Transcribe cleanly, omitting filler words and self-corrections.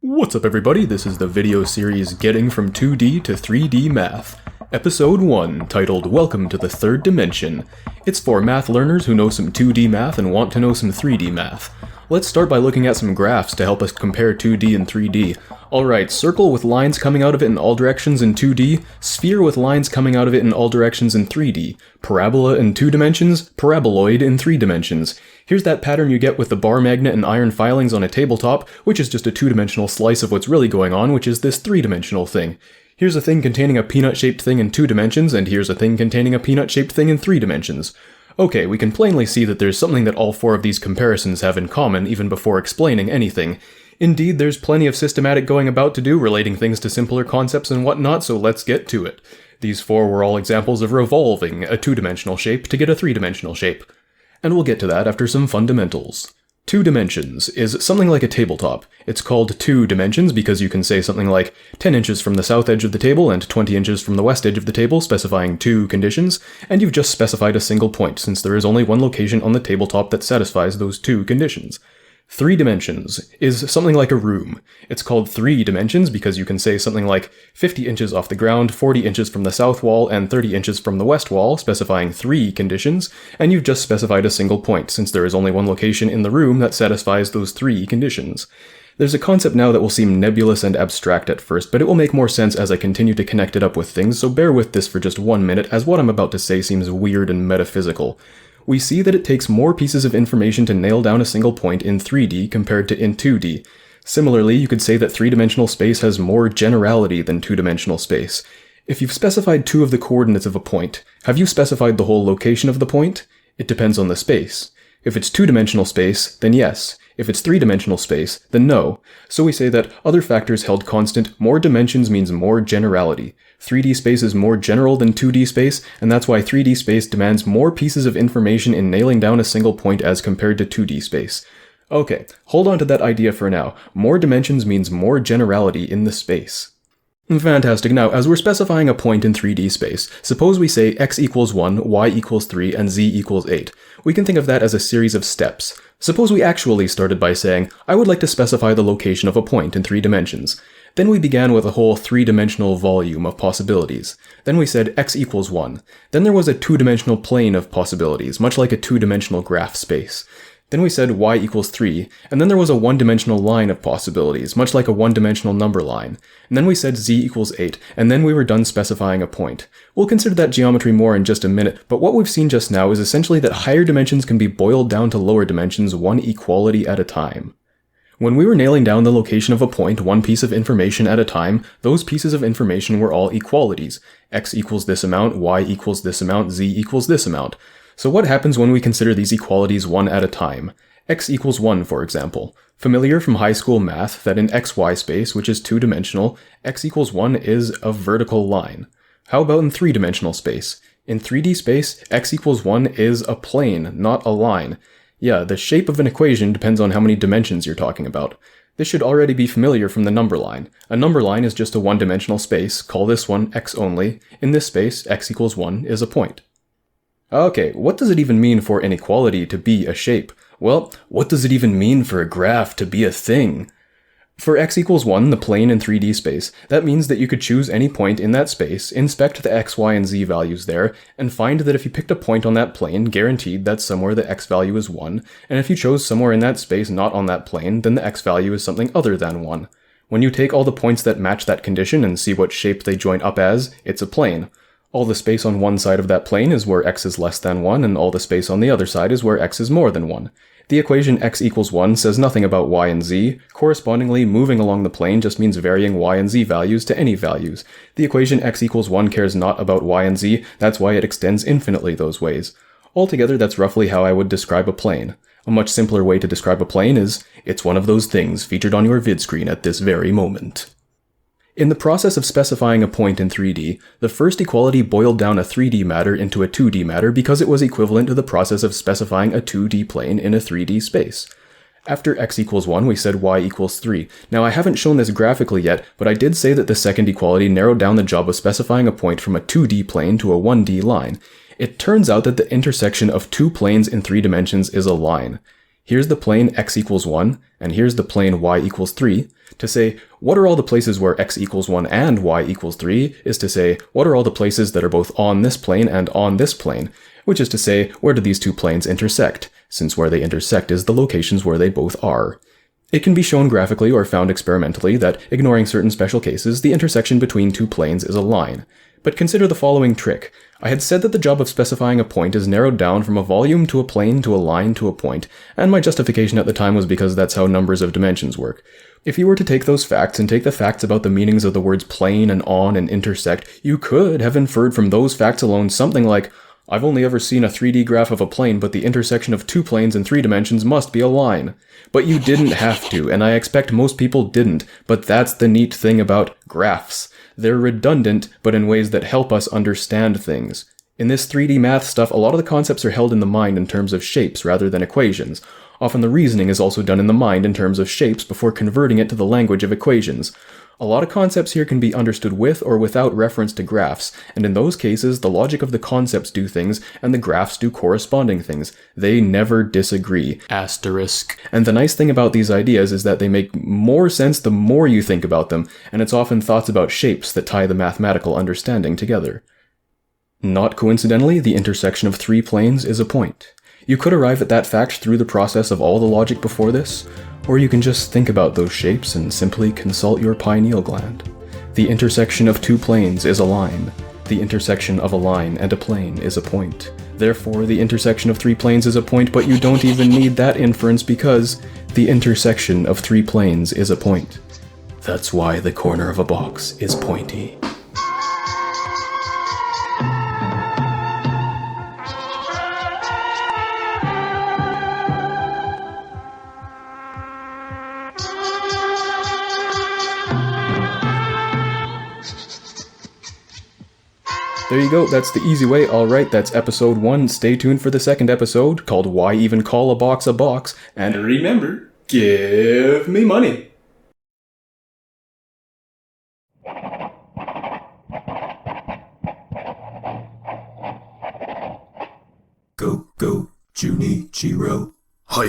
What's up everybody, this is the video series Getting from 2D to 3D Math, Episode 1, titled Welcome to the Third Dimension. It's for math learners who know some 2D math and want to know some 3D math. Let's start by looking at some graphs to help us compare 2D and 3D. Alright, circle with lines coming out of it in all directions in 2D, sphere with lines coming out of it in all directions in 3D, parabola in 2 dimensions, paraboloid in 3 dimensions. Here's that pattern you get with the bar magnet and iron filings on a tabletop, which is just a 2-dimensional slice of what's really going on, which is this 3-dimensional thing. Here's a thing containing a peanut-shaped thing in 2 dimensions, and here's a thing containing a peanut-shaped thing in 3 dimensions. Okay, we can plainly see that there's something that all 4 of these comparisons have in common even before explaining anything. Indeed, there's plenty of systematic going about to do relating things to simpler concepts and whatnot, so let's get to it. These 4 were all examples of revolving a 2-dimensional shape to get a 3-dimensional shape. And we'll get to that after some fundamentals. 2 dimensions is something like a tabletop. It's called 2 dimensions because you can say something like 10 inches from the south edge of the table and 20 inches from the west edge of the table, specifying 2 conditions, and you've just specified a single point since there is only one location on the tabletop that satisfies those 2 conditions. 3 dimensions is something like a room. It's called 3 dimensions because you can say something like 50 inches off the ground, 40 inches from the south wall, and 30 inches from the west wall, specifying 3 conditions, and you've just specified a single point, since there is only one location in the room that satisfies those 3 conditions. There's a concept now that will seem nebulous and abstract at first, but it will make more sense as I continue to connect it up with things, so bear with this for just 1 minute, as what I'm about to say seems weird and metaphysical. We see that it takes more pieces of information to nail down a single point in 3D compared to in 2D. Similarly, you could say that 3-dimensional space has more generality than 2-dimensional space. If you've specified 2 of the coordinates of a point, have you specified the whole location of the point? It depends on the space. If it's 2-dimensional space, then yes. If it's 3-dimensional space, then no. So we say that other factors held constant, more dimensions means more generality. 3D space is more general than 2D space, and that's why 3D space demands more pieces of information in nailing down a single point as compared to 2D space. Okay, hold on to that idea for now. More dimensions means more generality in the space. Fantastic. Now, as we're specifying a point in 3D space, suppose we say x equals 1, y equals 3, and z equals 8. We can think of that as a series of steps. Suppose we actually started by saying, I would like to specify the location of a point in 3 dimensions. Then we began with a whole 3-dimensional volume of possibilities. Then we said x equals 1. Then there was a 2-dimensional plane of possibilities, much like a 2-dimensional graph space. Then we said y equals 3, and then there was a 1-dimensional line of possibilities, much like a 1-dimensional number line. And then we said z equals 8, and then we were done specifying a point. We'll consider that geometry more in just a minute, but what we've seen just now is essentially that higher dimensions can be boiled down to lower dimensions one equality at a time. When we were nailing down the location of a point one piece of information at a time, those pieces of information were all equalities. X equals this amount, y equals this amount, z equals this amount. So what happens when we consider these equalities one at a time? X equals 1, for example. Familiar from high school math that in xy space, which is 2-dimensional, x equals 1 is a vertical line. How about in 3-dimensional space? In 3D space, x equals 1 is a plane, not a line. Yeah, the shape of an equation depends on how many dimensions you're talking about. This should already be familiar from the number line. A number line is just a 1-dimensional space, call this one x only. In this space, x equals 1 is a point. Okay, what does it even mean for an equality to be a shape? Well, what does it even mean for a graph to be a thing? For x equals 1, the plane in 3D space, that means that you could choose any point in that space, inspect the x, y, and z values there, and find that if you picked a point on that plane, guaranteed that somewhere the x value is 1, and if you chose somewhere in that space not on that plane, then the x value is something other than 1. When you take all the points that match that condition and see what shape they join up as, it's a plane. All the space on one side of that plane is where x is less than 1, and all the space on the other side is where x is more than 1. The equation x equals 1 says nothing about y and z. Correspondingly, moving along the plane just means varying y and z values to any values. The equation x equals 1 cares not about y and z, that's why it extends infinitely those ways. Altogether, that's roughly how I would describe a plane. A much simpler way to describe a plane is, it's one of those things featured on your vid screen at this very moment. In the process of specifying a point in 3D, the first equality boiled down a 3D matter into a 2D matter because it was equivalent to the process of specifying a 2D plane in a 3D space. After x equals 1, we said y equals 3. Now I haven't shown this graphically yet, but I did say that the second equality narrowed down the job of specifying a point from a 2D plane to a 1D line. It turns out that the intersection of 2 planes in 3 dimensions is a line. here's the plane x equals 1, and here's the plane y equals 3, to say, what are all the places where x equals 1 and y equals 3, is to say, what are all the places that are both on this plane and on this plane, which is to say, where do these two planes intersect, since where they intersect is the locations where they both are. It can be shown graphically or found experimentally that, ignoring certain special cases, the intersection between two planes is a line. But consider the following trick. I had said that the job of specifying a point is narrowed down from a volume to a plane to a line to a point, and my justification at the time was because that's how numbers of dimensions work. If you were to take those facts and take the facts about the meanings of the words plane and on and intersect, you could have inferred from those facts alone something like, I've only ever seen a 3D graph of a plane, but the intersection of two planes in 3 dimensions must be a line. But you didn't have to, and I expect most people didn't, but that's the neat thing about graphs. They're redundant, but in ways that help us understand things. In this 3D math stuff, a lot of the concepts are held in the mind in terms of shapes rather than equations. Often the reasoning is also done in the mind in terms of shapes before converting it to the language of equations. A lot of concepts here can be understood with or without reference to graphs, and in those cases, the logic of the concepts do things, and the graphs do corresponding things. They never disagree. Asterisk. And the nice thing about these ideas is that they make more sense the more you think about them, and it's often thoughts about shapes that tie the mathematical understanding together. Not coincidentally, the intersection of 3 planes is a point. You could arrive at that fact through the process of all the logic before this, or you can just think about those shapes and simply consult your pineal gland. The intersection of 2 planes is a line. The intersection of a line and a plane is a point. Therefore, the intersection of 3 planes is a point, but you don't even need that inference because the intersection of 3 planes is a point. That's why the corner of a box is pointy. There you go, that's the easy way. Alright, that's episode 1. Stay tuned for the second episode, called Why Even Call a Box a Box? And remember, give me money! Go, go, Junichiro. Hi.